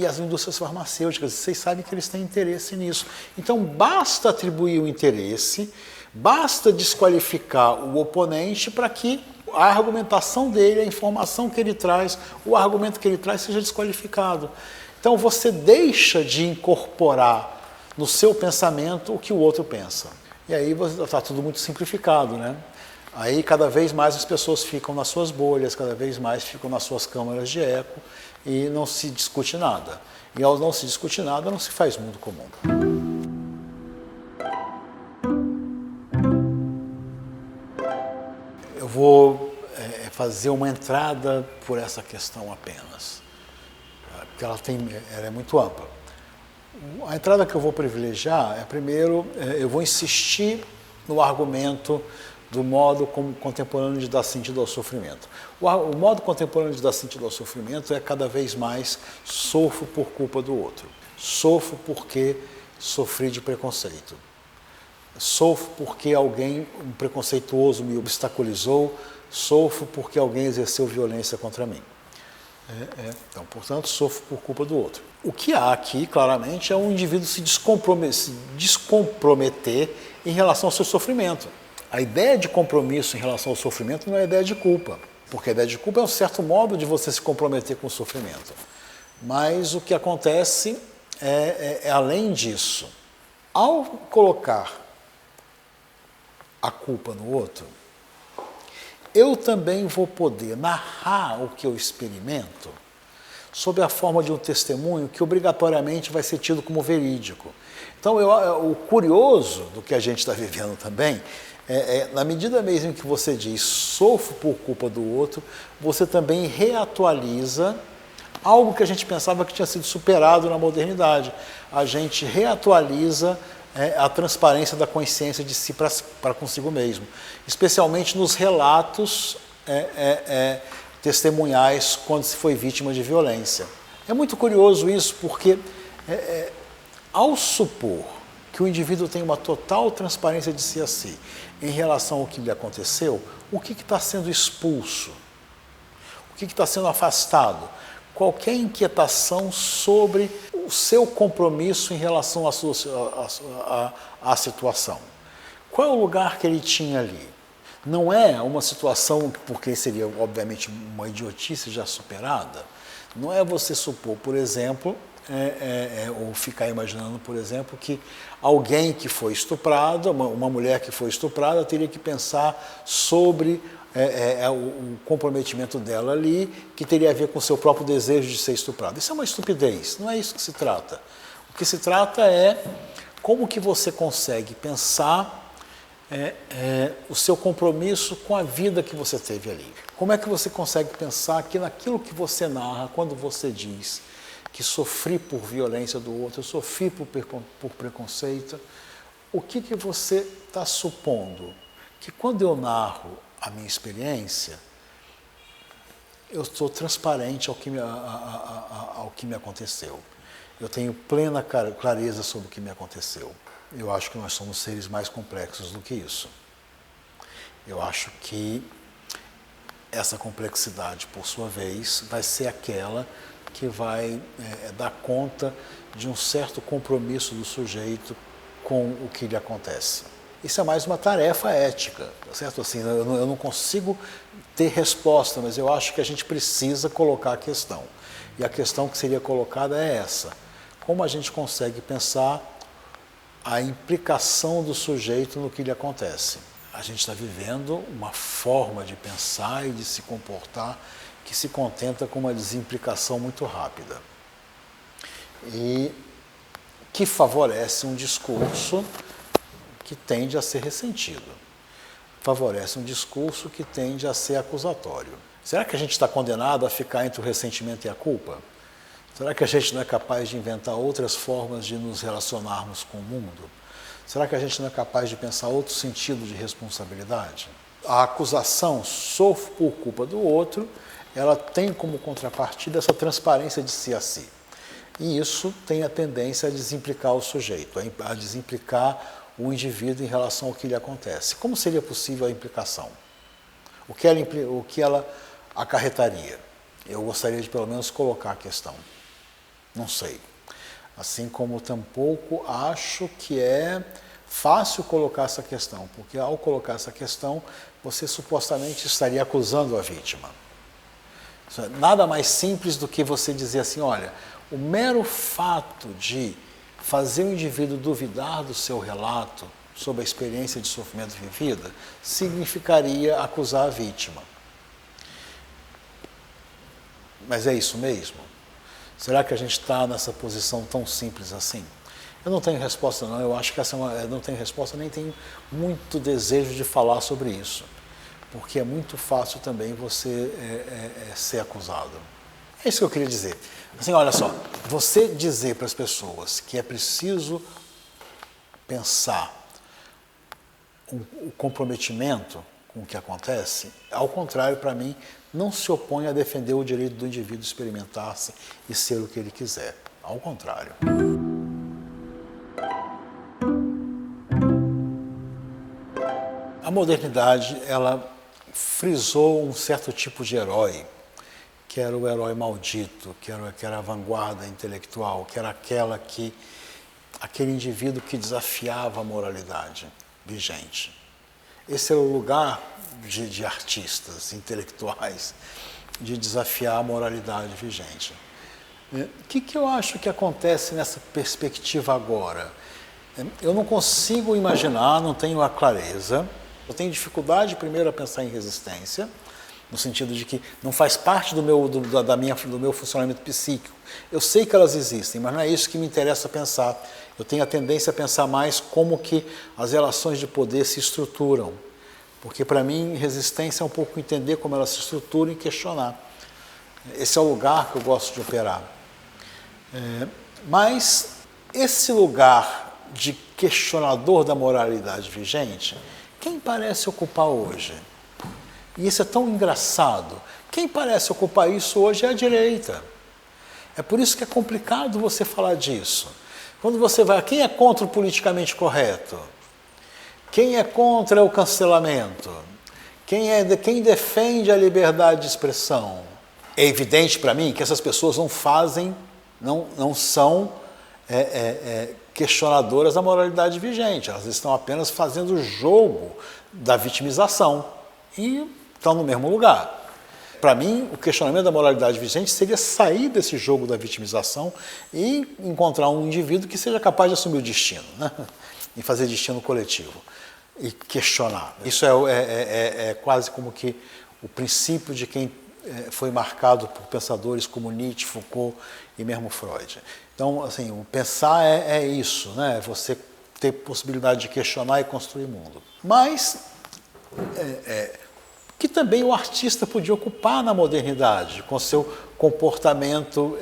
as indústrias farmacêuticas, vocês sabem que eles têm interesse nisso. Então, basta atribuir o interesse, basta desqualificar o oponente para que a argumentação dele, a informação que ele traz, o argumento que ele traz seja desqualificado. Então, você deixa de incorporar no seu pensamento o que o outro pensa. E aí está tudo muito simplificado, né? Aí cada vez mais as pessoas ficam nas suas bolhas, cada vez mais ficam nas suas câmaras de eco e não se discute nada. E ao não se discute nada, não se faz mundo comum. Eu vou fazer uma entrada por essa questão apenas, porque ela é muito ampla. A entrada que eu vou privilegiar é, primeiro, eu vou insistir no argumento do modo contemporâneo de dar sentido ao sofrimento. O modo contemporâneo de dar sentido ao sofrimento é cada vez mais sofro por culpa do outro. Sofro porque sofri de preconceito. Sofro porque um preconceituoso me obstaculizou. Sofro porque alguém exerceu violência contra mim. Então, portanto, sofro por culpa do outro. O que há aqui, claramente, é um indivíduo se descomprometer em relação ao seu sofrimento. A ideia de compromisso em relação ao sofrimento não é a ideia de culpa, porque a ideia de culpa é um certo modo de você se comprometer com o sofrimento. Mas o que acontece é além disso. Ao colocar a culpa no outro, eu também vou poder narrar o que eu experimento sob a forma de um testemunho que obrigatoriamente vai ser tido como verídico. Então, o curioso do que a gente está vivendo também na medida mesmo em que você diz sofro por culpa do outro, você também reatualiza algo que a gente pensava que tinha sido superado na modernidade. A gente reatualiza a transparência da consciência de si para consigo mesmo, especialmente nos relatos testemunhais quando se foi vítima de violência. É muito curioso isso, porque ao supor que o indivíduo tem uma total transparência de si a si em relação ao que lhe aconteceu, o que está sendo expulso? O que está sendo afastado? Qualquer inquietação sobre o seu compromisso em relação à situação. Qual é o lugar que ele tinha ali? Não é uma situação, porque seria obviamente uma idiotice já superada, não é você supor, por exemplo, ou ficar imaginando, por exemplo, que alguém que foi estuprado, uma mulher que foi estuprada, teria que pensar sobre o comprometimento dela ali, que teria a ver com o seu próprio desejo de ser estuprado. Isso é uma estupidez, não é isso que se trata. O que se trata é como que você consegue pensar o seu compromisso com a vida que você teve ali. Como é que você consegue pensar que naquilo que você narra, quando você diz que sofri por violência do outro, eu sofri por preconceito, o que você está supondo? Que quando eu narro a minha experiência, eu estou transparente ao que me aconteceu. Eu tenho plena clareza sobre o que me aconteceu. Eu acho que nós somos seres mais complexos do que isso. Eu acho que essa complexidade, por sua vez, vai ser aquela que vai dar conta de um certo compromisso do sujeito com o que lhe acontece. Isso é mais uma tarefa ética, tá certo? Assim, eu não consigo ter resposta, mas eu acho que a gente precisa colocar a questão. E a questão que seria colocada é essa: como a gente consegue pensar a implicação do sujeito no que lhe acontece? A gente está vivendo uma forma de pensar e de se comportar que se contenta com uma desimplicação muito rápida e que favorece um discurso que tende a ser ressentido, favorece um discurso que tende a ser acusatório. Será que a gente está condenado a ficar entre o ressentimento e a culpa? Será que a gente não é capaz de inventar outras formas de nos relacionarmos com o mundo? Será que a gente não é capaz de pensar outro sentido de responsabilidade? A acusação, sofro por culpa do outro, ela tem como contrapartida essa transparência de si a si. E isso tem a tendência a desimplicar o sujeito, a desimplicar o indivíduo em relação ao que lhe acontece. Como seria possível a implicação? O que ela acarretaria? Eu gostaria de pelo menos colocar a questão. Não sei. Assim como tampouco acho que é fácil colocar essa questão, porque ao colocar essa questão, você supostamente estaria acusando a vítima. Nada mais simples do que você dizer assim, olha, o mero fato de fazer o indivíduo duvidar do seu relato sobre a experiência de sofrimento vivida significaria acusar a vítima. Mas é isso mesmo? Será que a gente está nessa posição tão simples assim? Eu não tenho resposta não, eu acho que essa não tenho resposta, nem tenho muito desejo de falar sobre isso, porque é muito fácil também você ser acusado. É isso que eu queria dizer. Assim, olha só, você dizer para as pessoas que é preciso pensar o comprometimento com o que acontece, ao contrário, para mim, não se opõe a defender o direito do indivíduo experimentar-se e ser o que ele quiser. Ao contrário. A modernidade, ela frisou um certo tipo de herói, que era o herói maldito, que era a vanguarda intelectual, que era aquele indivíduo que desafiava a moralidade vigente. Esse era o lugar de artistas intelectuais, de desafiar a moralidade vigente. O que eu acho que acontece nessa perspectiva agora? Eu não consigo imaginar, não tenho a clareza, eu tenho dificuldade primeiro a pensar em resistência, no sentido de que não faz parte do meu funcionamento psíquico. Eu sei que elas existem, mas não é isso que me interessa pensar. Eu tenho a tendência a pensar mais como que as relações de poder se estruturam. Porque, para mim, resistência é um pouco entender como elas se estruturam e questionar. Esse é o lugar que eu gosto de operar. Mas esse lugar de questionador da moralidade vigente, quem parece ocupar hoje? E isso é tão engraçado. Quem parece ocupar isso hoje é a direita. É por isso que é complicado você falar disso. Quando você vai, quem é contra o politicamente correto? Quem é contra o cancelamento? Quem defende a liberdade de expressão? É evidente para mim que essas pessoas não são questionadoras da moralidade vigente. Elas estão apenas fazendo o jogo da vitimização e estão no mesmo lugar. Para mim, o questionamento da moralidade vigente seria sair desse jogo da vitimização e encontrar um indivíduo que seja capaz de assumir o destino, né? E fazer destino coletivo e questionar. Isso é quase como que o princípio de quem foi marcado por pensadores como Nietzsche, Foucault e mesmo Freud. Então, assim, o pensar é isso, né? Você ter possibilidade de questionar e construir mundo. Mas que também o artista podia ocupar na modernidade, com seu comportamento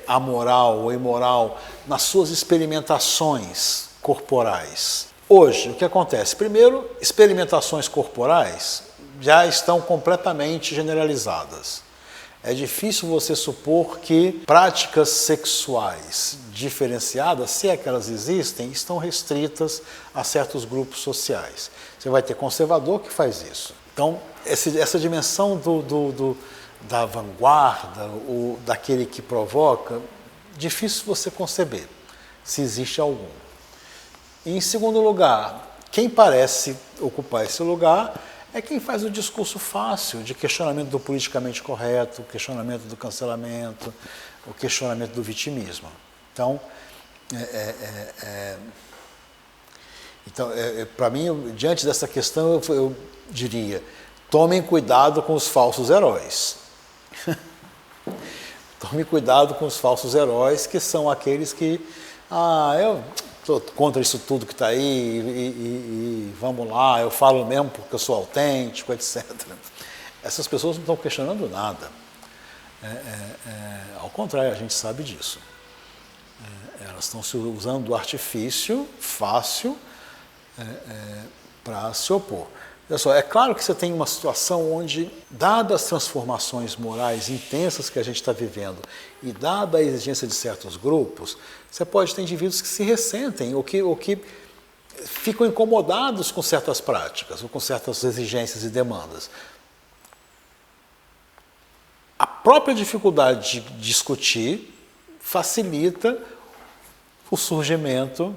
amoral ou imoral, nas suas experimentações corporais. Hoje, o que acontece? Primeiro, experimentações corporais já estão completamente generalizadas. É difícil você supor que práticas sexuais diferenciadas, se é que elas existem, estão restritas a certos grupos sociais. Você vai ter conservador que faz isso. Então, essa dimensão da vanguarda, ou daquele que provoca, difícil você conceber, se existe algum. E, em segundo lugar, quem parece ocupar esse lugar é quem faz o discurso fácil de questionamento do politicamente correto, o questionamento do cancelamento, o questionamento do vitimismo. Então, para mim, diante dessa questão, eu diria, tomem cuidado com os falsos heróis. Tome cuidado com os falsos heróis, que são aqueles que, eu estou contra isso tudo que está aí, e vamos lá, eu falo mesmo porque eu sou autêntico, etc. Essas pessoas não estão questionando nada. Ao contrário, a gente sabe disso. Elas estão se usando do artifício fácil para se opor. Olha só, é claro que você tem uma situação onde, dadas as transformações morais intensas que a gente está vivendo e dada a exigência de certos grupos, você pode ter indivíduos que se ressentem ou que ficam incomodados com certas práticas ou com certas exigências e demandas. A própria dificuldade de discutir facilita o surgimento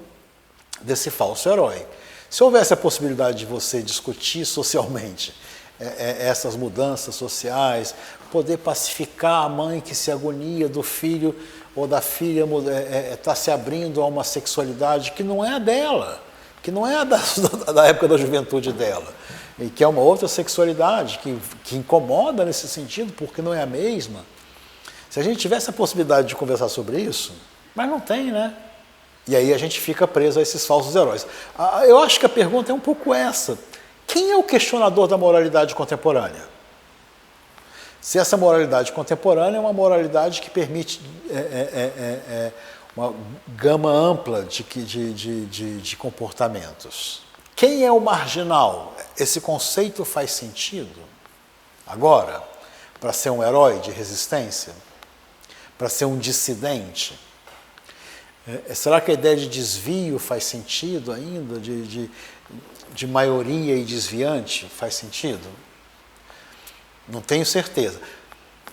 desse falso herói. Se houvesse a possibilidade de você discutir socialmente essas mudanças sociais, poder pacificar a mãe que se agonia do filho ou da filha está se abrindo a uma sexualidade que não é a dela, que não é a da época da juventude dela, e que é uma outra sexualidade que incomoda nesse sentido, porque não é a mesma. Se a gente tivesse a possibilidade de conversar sobre isso, mas não tem, né? E aí a gente fica preso a esses falsos heróis. Eu acho que a pergunta é um pouco essa. Quem é o questionador da moralidade contemporânea? Se essa moralidade contemporânea é uma moralidade que permite uma gama ampla de comportamentos. Quem é o marginal? Esse conceito faz sentido agora para ser um herói de resistência? Para ser um dissidente? Será que a ideia de desvio faz sentido ainda? De maioria e desviante faz sentido? Não tenho certeza.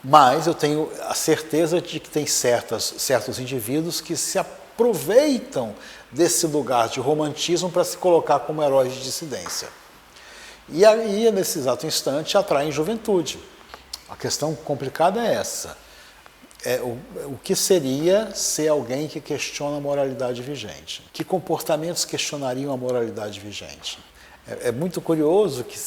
Mas eu tenho a certeza de que tem certos indivíduos que se aproveitam desse lugar de romantismo para se colocar como heróis de dissidência. E aí, nesse exato instante, atraem juventude. A questão complicada é essa. O que seria ser alguém que questiona a moralidade vigente? Que comportamentos questionariam a moralidade vigente? É muito curioso que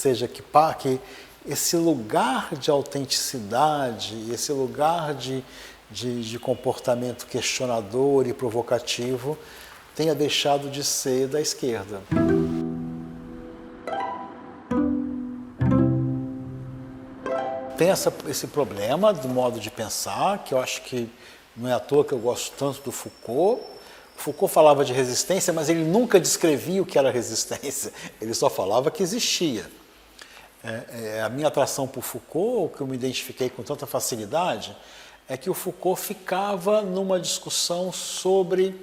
esse lugar de autenticidade, esse lugar de comportamento questionador e provocativo tenha deixado de ser da esquerda. Tem esse problema do modo de pensar, que eu acho que não é à toa que eu gosto tanto do Foucault. Foucault falava de resistência, mas ele nunca descrevia o que era resistência, ele só falava que existia. A minha atração por Foucault, o que eu me identifiquei com tanta facilidade, é que o Foucault ficava numa discussão sobre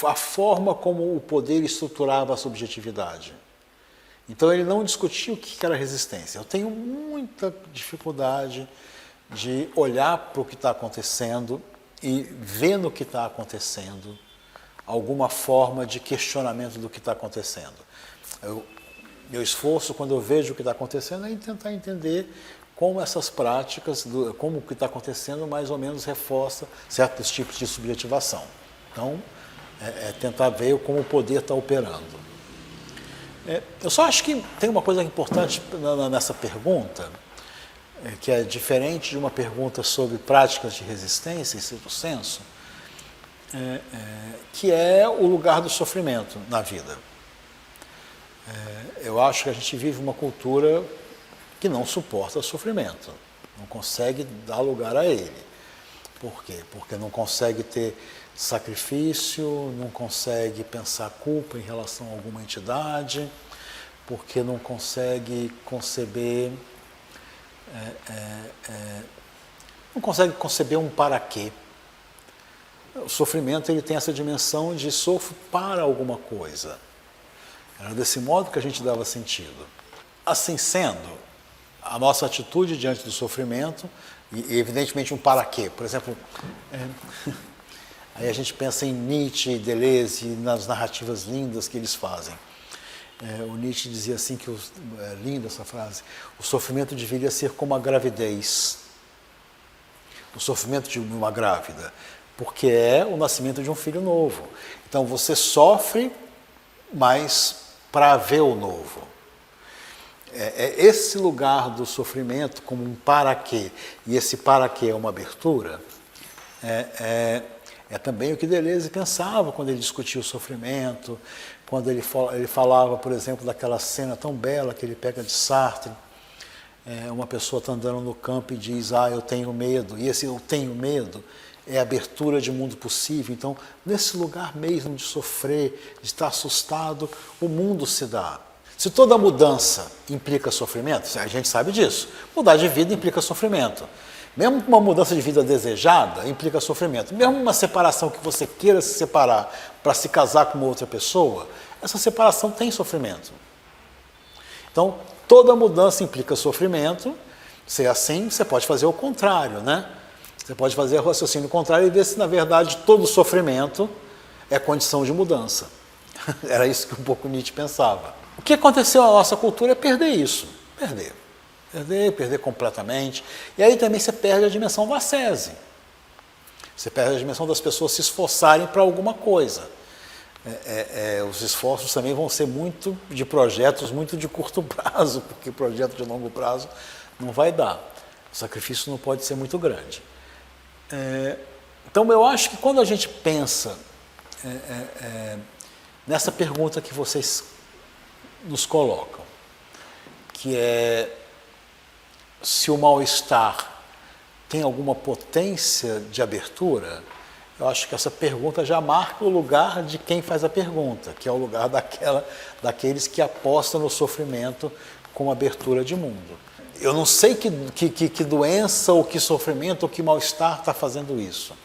a forma como o poder estruturava a subjetividade. Então ele não discutia o que era resistência. Eu tenho muita dificuldade de olhar para o que está acontecendo e ver no que está acontecendo alguma forma de questionamento do que está acontecendo. Meu esforço, quando eu vejo o que está acontecendo, é tentar entender como essas práticas, como o que está acontecendo mais ou menos reforça certos tipos de subjetivação. Então, tentar ver como o poder está operando. Eu só acho que tem uma coisa importante nessa pergunta, que é diferente de uma pergunta sobre práticas de resistência, em certo senso, que é o lugar do sofrimento na vida. Eu acho que a gente vive uma cultura que não suporta o sofrimento, não consegue dar lugar a ele. Por quê? Porque não consegue ter sacrifício, não consegue pensar culpa em relação a alguma entidade, porque não consegue conceber um para quê. O sofrimento ele tem essa dimensão de sofro para alguma coisa. Era desse modo que a gente dava sentido. Assim sendo, a nossa atitude diante do sofrimento, e evidentemente um para quê. Por exemplo, aí a gente pensa em Nietzsche e Deleuze, nas narrativas lindas que eles fazem. O Nietzsche dizia assim, é linda essa frase, o sofrimento deveria ser como a gravidez, o sofrimento de uma grávida, porque é o nascimento de um filho novo. Então você sofre, mas para ver o novo. Esse lugar do sofrimento como um para quê, e esse para quê é uma abertura, é também o que Deleuze pensava quando ele discutia o sofrimento, quando ele falava, por exemplo, daquela cena tão bela que ele pega de Sartre, uma pessoa está andando no campo e diz, eu tenho medo, e esse eu tenho medo é a abertura de mundo possível. Então, nesse lugar mesmo de sofrer, de estar assustado, o mundo se dá. Se toda mudança implica sofrimento, a gente sabe disso, mudar de vida implica sofrimento. Mesmo uma mudança de vida desejada implica sofrimento. Mesmo uma separação que você queira se separar para se casar com uma outra pessoa, essa separação tem sofrimento. Então, toda mudança implica sofrimento. Se é assim, você pode fazer o contrário, né? Você pode fazer o raciocínio contrário e ver se, na verdade, todo sofrimento é condição de mudança. Era isso que um pouco Nietzsche pensava. O que aconteceu na nossa cultura é perder isso. Perder completamente. E aí também você perde a dimensão da ascese. Você perde a dimensão das pessoas se esforçarem para alguma coisa. Os esforços também vão ser muito de projetos, muito de curto prazo, porque projeto de longo prazo não vai dar. O sacrifício não pode ser muito grande. Então eu acho que quando a gente pensa nessa pergunta que vocês nos colocam, que é se o mal-estar tem alguma potência de abertura, eu acho que essa pergunta já marca o lugar de quem faz a pergunta, que é o lugar daqueles que apostam no sofrimento como abertura de mundo. Eu não sei que doença, ou que sofrimento, ou que mal-estar está fazendo isso,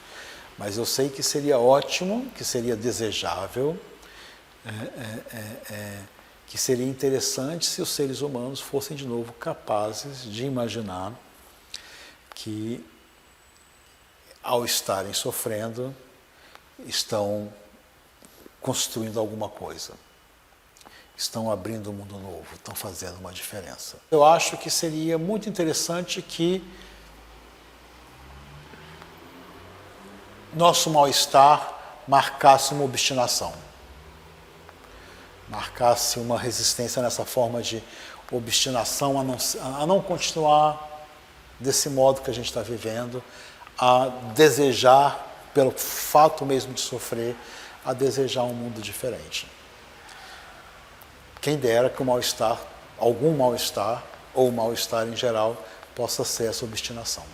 mas eu sei que seria ótimo, que seria desejável, que seria interessante se os seres humanos fossem de novo capazes de imaginar que, ao estarem sofrendo, estão construindo alguma coisa, estão abrindo um mundo novo, estão fazendo uma diferença. Eu acho que seria muito interessante que nosso mal-estar marcasse uma obstinação, marcasse uma resistência nessa forma de obstinação a não continuar desse modo que a gente está vivendo, a desejar, pelo fato mesmo de sofrer, a desejar um mundo diferente. Quem dera que o mal-estar, algum mal-estar, ou o mal-estar em geral, possa ser essa obstinação.